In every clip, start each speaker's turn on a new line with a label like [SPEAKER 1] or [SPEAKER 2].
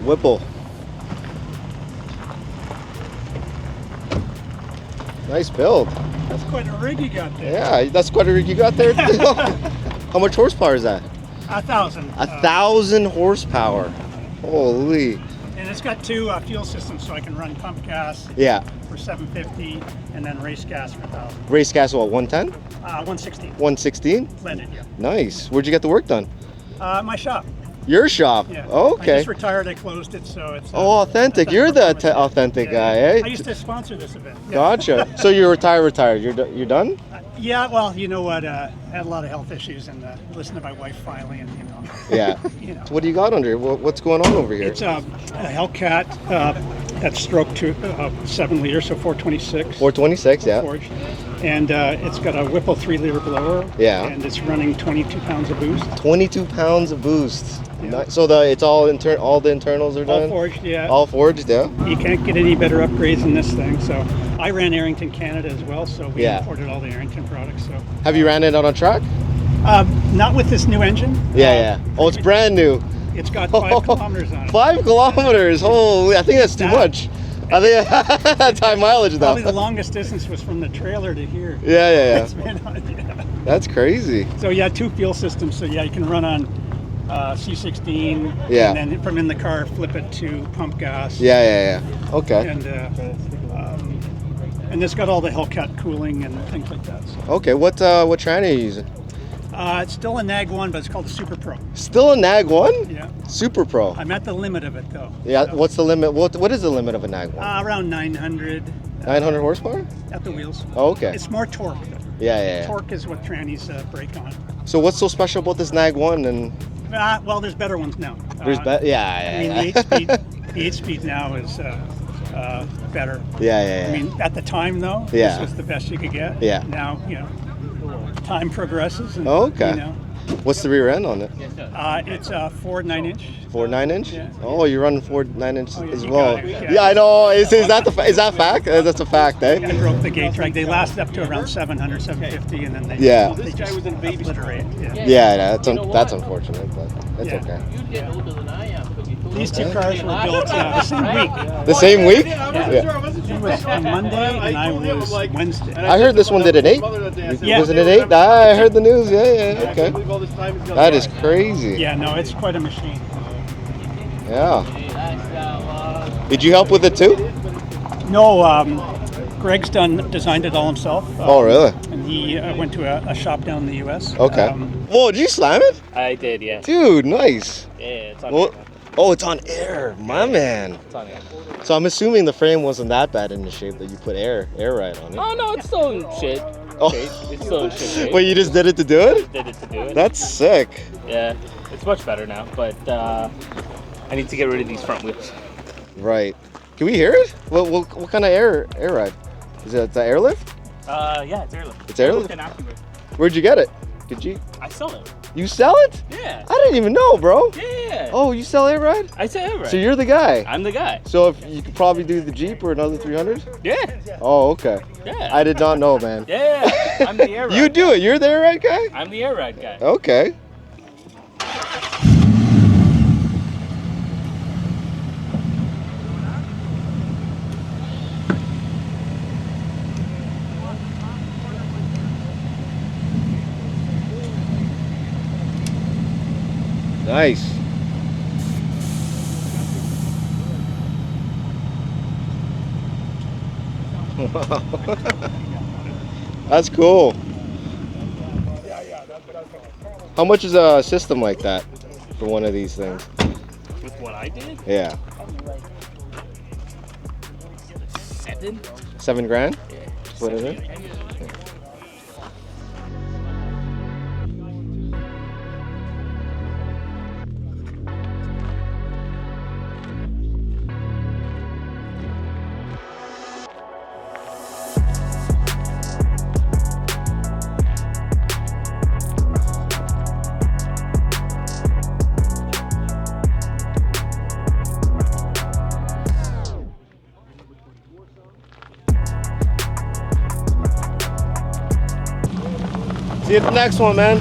[SPEAKER 1] Whipple. Nice build.
[SPEAKER 2] That's quite a rig you got there.
[SPEAKER 1] Yeah, that's quite a rig you got there. How much horsepower is that?
[SPEAKER 2] 1,000.
[SPEAKER 1] 1,000 horsepower. Holy.
[SPEAKER 2] And it's got two fuel systems, so I can run pump gas
[SPEAKER 1] Yeah.
[SPEAKER 2] for 750 and then race gas for 1,000.
[SPEAKER 1] Race gas, what, 110?
[SPEAKER 2] 160.
[SPEAKER 1] 116?
[SPEAKER 2] Blended, yeah.
[SPEAKER 1] Nice. Where'd you get the work done?
[SPEAKER 2] My shop.
[SPEAKER 1] Your shop?
[SPEAKER 2] Yeah.
[SPEAKER 1] Okay.
[SPEAKER 2] I just retired, I closed it, so it's...
[SPEAKER 1] Oh, authentic. You're the authentic guy, eh?
[SPEAKER 2] I used to sponsor this event. Yeah.
[SPEAKER 1] Gotcha. So you're retired. You're done?
[SPEAKER 2] Yeah, well, you know what? I had a lot of health issues and listened to my wife finally, and you know.
[SPEAKER 1] Yeah.
[SPEAKER 2] You know.
[SPEAKER 1] So what do you got under? What's going on over here?
[SPEAKER 2] It's a Hellcat that's stroke to 7 liters, so 426.
[SPEAKER 1] 426, yeah.
[SPEAKER 2] Forged. And it's got a Whipple 3-liter blower.
[SPEAKER 1] Yeah.
[SPEAKER 2] And it's running 22 pounds of boost.
[SPEAKER 1] 22 pounds of boost.
[SPEAKER 2] Yeah.
[SPEAKER 1] Nice. So it's all all the internals are done?
[SPEAKER 2] All forged, yeah.
[SPEAKER 1] All forged, yeah.
[SPEAKER 2] You can't get any better upgrades than this thing. So I ran Arrington, Canada as well, so we
[SPEAKER 1] Yeah.
[SPEAKER 2] imported all the Arrington products. So
[SPEAKER 1] Have you ran it on a track?
[SPEAKER 2] not with this new engine.
[SPEAKER 1] Yeah. Oh, it's brand new.
[SPEAKER 2] It's got 5 kilometers on it.
[SPEAKER 1] 5 kilometers. Holy, I think that's too much. I think that's high mileage though.
[SPEAKER 2] Probably the longest distance was from the trailer to here.
[SPEAKER 1] Yeah.
[SPEAKER 2] It's been yeah.
[SPEAKER 1] That's crazy.
[SPEAKER 2] So yeah, 2 fuel systems. So yeah, you can run on C16.
[SPEAKER 1] Yeah.
[SPEAKER 2] And then from in the car, flip it to pump gas.
[SPEAKER 1] Yeah. Okay.
[SPEAKER 2] And it's got all the Hellcat cooling and things like that. So.
[SPEAKER 1] Okay. What train are you using?
[SPEAKER 2] It's still a Nag 1, but it's called the Super Pro.
[SPEAKER 1] Still a Nag 1?
[SPEAKER 2] Yeah.
[SPEAKER 1] Super Pro.
[SPEAKER 2] I'm at the limit of it though.
[SPEAKER 1] Yeah.
[SPEAKER 2] So,
[SPEAKER 1] What's the limit? What is the limit of a Nag 1?
[SPEAKER 2] around 900.
[SPEAKER 1] 900 horsepower?
[SPEAKER 2] At the wheels.
[SPEAKER 1] Oh, okay.
[SPEAKER 2] It's more torque though.
[SPEAKER 1] Yeah.
[SPEAKER 2] Torque is what trannies break on.
[SPEAKER 1] So what's so special about this Nag 1? And
[SPEAKER 2] Well, there's better ones now.
[SPEAKER 1] there's yeah.
[SPEAKER 2] I mean, the 8-speed now is better.
[SPEAKER 1] Yeah.
[SPEAKER 2] I mean, at the time though,
[SPEAKER 1] Yeah.
[SPEAKER 2] this was the best you could get.
[SPEAKER 1] Yeah.
[SPEAKER 2] Now, you know, time progresses. And,
[SPEAKER 1] Oh, okay.
[SPEAKER 2] You know,
[SPEAKER 1] What's the rear end on it?
[SPEAKER 2] it's a Ford 9-inch.
[SPEAKER 1] Ford 9-inch?
[SPEAKER 2] Yeah.
[SPEAKER 1] Oh, you're running Ford 9-inch
[SPEAKER 2] Oh, yeah,
[SPEAKER 1] as
[SPEAKER 2] you
[SPEAKER 1] well.
[SPEAKER 2] got it, yeah.
[SPEAKER 1] Yeah, I know. Is that fact? That's a fact, eh?
[SPEAKER 2] I broke the gate drag. They lasted up to around 700, 750, and then they
[SPEAKER 1] Yeah.
[SPEAKER 2] they just obliterate. Yeah.
[SPEAKER 1] Yeah, that's unfortunate, but that's
[SPEAKER 2] Yeah.
[SPEAKER 1] okay.
[SPEAKER 2] These 2 cars were built the same week.
[SPEAKER 1] The same week?
[SPEAKER 2] Yeah.
[SPEAKER 1] Yeah.
[SPEAKER 2] It was Monday, and I was Wednesday.
[SPEAKER 1] I heard this one did an 8.
[SPEAKER 2] Yeah.
[SPEAKER 1] Was it an 8? I heard the news. Yeah. Okay. That is crazy.
[SPEAKER 2] Yeah, no, it's quite a machine.
[SPEAKER 1] Yeah. Did you help with it too?
[SPEAKER 2] No, Greg's designed it all himself.
[SPEAKER 1] Oh, really?
[SPEAKER 2] And he went to a shop down in the U.S.
[SPEAKER 1] Okay. Whoa, did you slam it?
[SPEAKER 3] I did, yeah.
[SPEAKER 1] Dude, nice.
[SPEAKER 3] Yeah, it's on
[SPEAKER 1] Well,
[SPEAKER 3] camera.
[SPEAKER 1] oh, it's on air. My man.
[SPEAKER 3] It's on air.
[SPEAKER 1] So I'm assuming the frame wasn't that bad in the shape that you put air ride on it.
[SPEAKER 3] Oh, no, it's still in shit.
[SPEAKER 1] Oh.
[SPEAKER 3] shape. It's still in shit shape.
[SPEAKER 1] Wait, you just did it to do it?
[SPEAKER 3] Did it to do it.
[SPEAKER 1] That's sick.
[SPEAKER 3] Yeah, it's much better now, but I need to get rid of these front wheels.
[SPEAKER 1] Right. Can we hear it? What kind of air ride? Is it the airlift?
[SPEAKER 3] Yeah, it's airlift.
[SPEAKER 1] It's airlift?
[SPEAKER 3] And afterwards.
[SPEAKER 1] Where'd you get it? Did you?
[SPEAKER 3] I sell it.
[SPEAKER 1] You sell it?
[SPEAKER 3] Yeah.
[SPEAKER 1] I didn't even know, bro.
[SPEAKER 3] Yeah.
[SPEAKER 1] Oh, you sell air ride?
[SPEAKER 3] I sell it right.
[SPEAKER 1] So you're the guy.
[SPEAKER 3] I'm the guy.
[SPEAKER 1] So if you could probably do the Jeep or another 300?
[SPEAKER 3] Yeah.
[SPEAKER 1] Oh, okay.
[SPEAKER 3] Yeah.
[SPEAKER 1] I did not know, man.
[SPEAKER 3] Yeah. I'm the air ride.
[SPEAKER 1] You do it. You're the air ride guy?
[SPEAKER 3] I'm the air ride guy.
[SPEAKER 1] Okay. Nice. That's cool. How much is a system like that for one of these things?
[SPEAKER 3] With what I did?
[SPEAKER 1] Yeah.
[SPEAKER 3] 7?
[SPEAKER 1] 7 grand?
[SPEAKER 3] Yeah.
[SPEAKER 1] What is it? See you at the next one, man.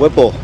[SPEAKER 1] Whipple.